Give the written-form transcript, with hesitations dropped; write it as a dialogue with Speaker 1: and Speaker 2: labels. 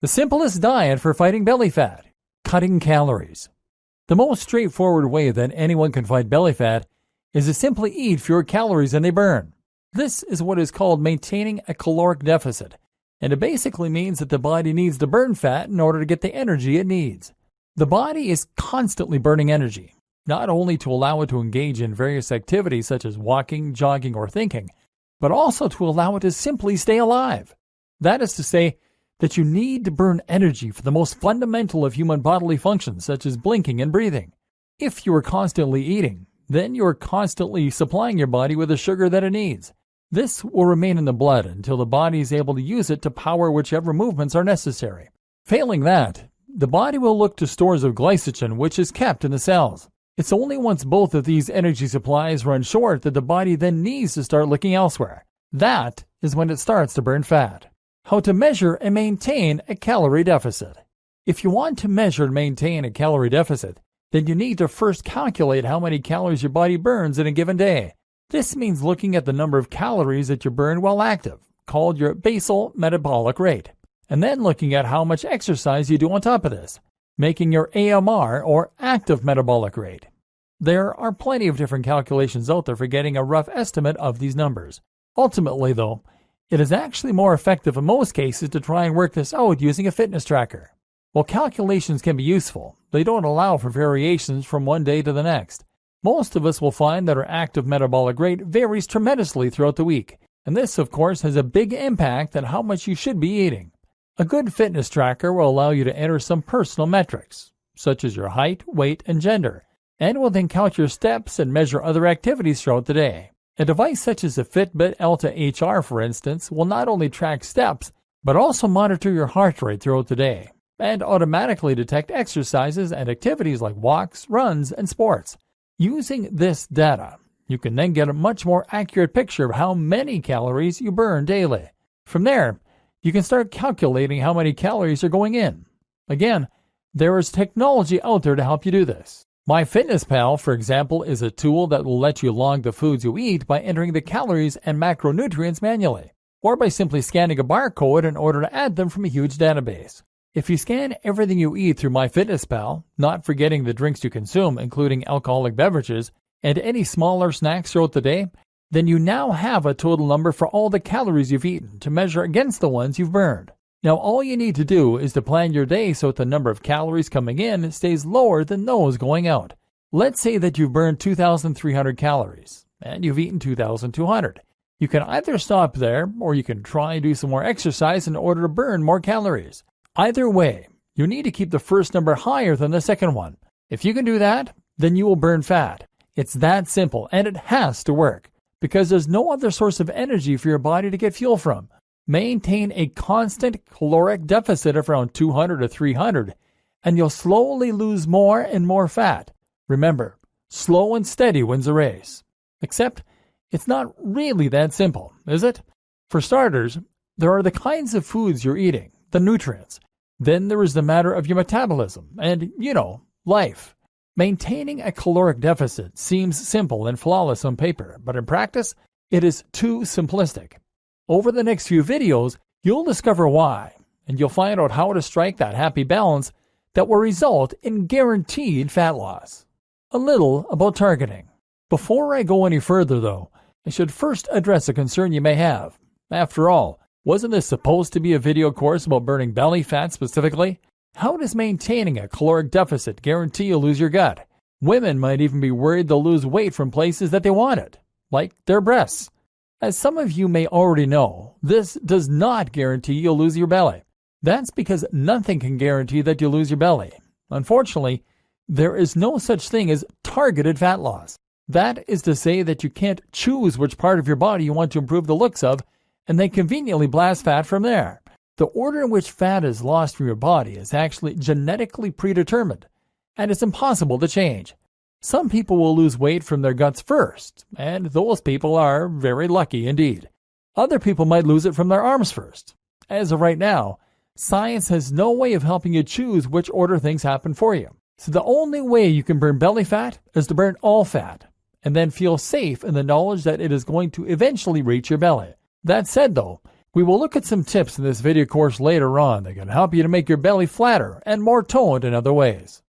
Speaker 1: The simplest diet for fighting belly fat: cutting calories. The most straightforward way that anyone can fight belly fat is to simply eat fewer calories than they burn. This is what is called maintaining a caloric deficit, and it basically means that the body needs to burn fat in order to get the energy it needs. The body is constantly burning energy, not only to allow it to engage in various activities such as walking, jogging, or thinking, but also to allow it to simply stay alive. That is to say, that you need to burn energy for the most fundamental of human bodily functions, such as blinking and breathing. If you are constantly eating, then you are constantly supplying your body with the sugar that it needs. This will remain in the blood until the body is able to use it to power whichever movements are necessary. Failing that, the body will look to stores of glycogen, which is kept in the cells. It's only once both of these energy supplies run short that the body then needs to start looking elsewhere. That is when it starts to burn fat. How to measure and maintain a calorie deficit. If you want to measure and maintain a calorie deficit, then you need to first calculate how many calories your body burns in a given day. This means looking at the number of calories that you burn while active, called your basal metabolic rate, and then looking at how much exercise you do on top of this, making your AMR or active metabolic rate. There are plenty of different calculations out there for getting a rough estimate of these numbers. Ultimately, though, it is actually more effective in most cases to try and work this out using a fitness tracker. While calculations can be useful, they don't allow for variations from one day to the next. Most of us will find that our active metabolic rate varies tremendously throughout the week, and this, of course, has a big impact on how much you should be eating. A good fitness tracker will allow you to enter some personal metrics, such as your height, weight, and gender, and will then count your steps and measure other activities throughout the day. A device such as the Fitbit Alta HR, for instance, will not only track steps, but also monitor your heart rate throughout the day, and automatically detect exercises and activities like walks, runs, and sports. Using this data, you can then get a much more accurate picture of how many calories you burn daily. From there, you can start calculating how many calories are going in. Again, there is technology out there to help you do this. MyFitnessPal, for example, is a tool that will let you log the foods you eat by entering the calories and macronutrients manually, or by simply scanning a barcode in order to add them from a huge database. If you scan everything you eat through MyFitnessPal, not forgetting the drinks you consume, including alcoholic beverages, and any smaller snacks throughout the day, then you now have a total number for all the calories you've eaten to measure against the ones you've burned. Now, all you need to do is to plan your day so that the number of calories coming in stays lower than those going out. Let's say that you've burned 2,300 calories, and you've eaten 2,200. You can either stop there, or you can try and do some more exercise in order to burn more calories. Either way, you need to keep the first number higher than the second one. If you can do that, then you will burn fat. It's that simple, and it has to work, because there's no other source of energy for your body to get fuel from. Maintain a constant caloric deficit of around 200 to 300, and you'll slowly lose more and more fat. Remember, slow and steady wins the race. Except, it's not really that simple, is it? For starters, there are the kinds of foods you're eating, the nutrients. Then there is the matter of your metabolism and, life. Maintaining a caloric deficit seems simple and flawless on paper, but in practice, it is too simplistic. Over the next few videos, you'll discover why, and you'll find out how to strike that happy balance that will result in guaranteed fat loss. A little about targeting. Before I go any further, though, I should first address a concern you may have. After all, wasn't this supposed to be a video course about burning belly fat specifically? How does maintaining a caloric deficit guarantee you'll lose your gut? Women might even be worried they'll lose weight from places that they want it, like their breasts. As some of you may already know, this does not guarantee you'll lose your belly. That's because nothing can guarantee that you'll lose your belly. Unfortunately, there is no such thing as targeted fat loss. That is to say that you can't choose which part of your body you want to improve the looks of and then conveniently blast fat from there. The order in which fat is lost from your body is actually genetically predetermined, and it's impossible to change. Some people will lose weight from their guts first, and those people are very lucky indeed. Other people might lose it from their arms first. As of right now, science has no way of helping you choose which order things happen for you. So the only way you can burn belly fat is to burn all fat, and then feel safe in the knowledge that it is going to eventually reach your belly. That said, though, We will look at some tips in this video course later on that can help you to make your belly flatter and more toned in other ways.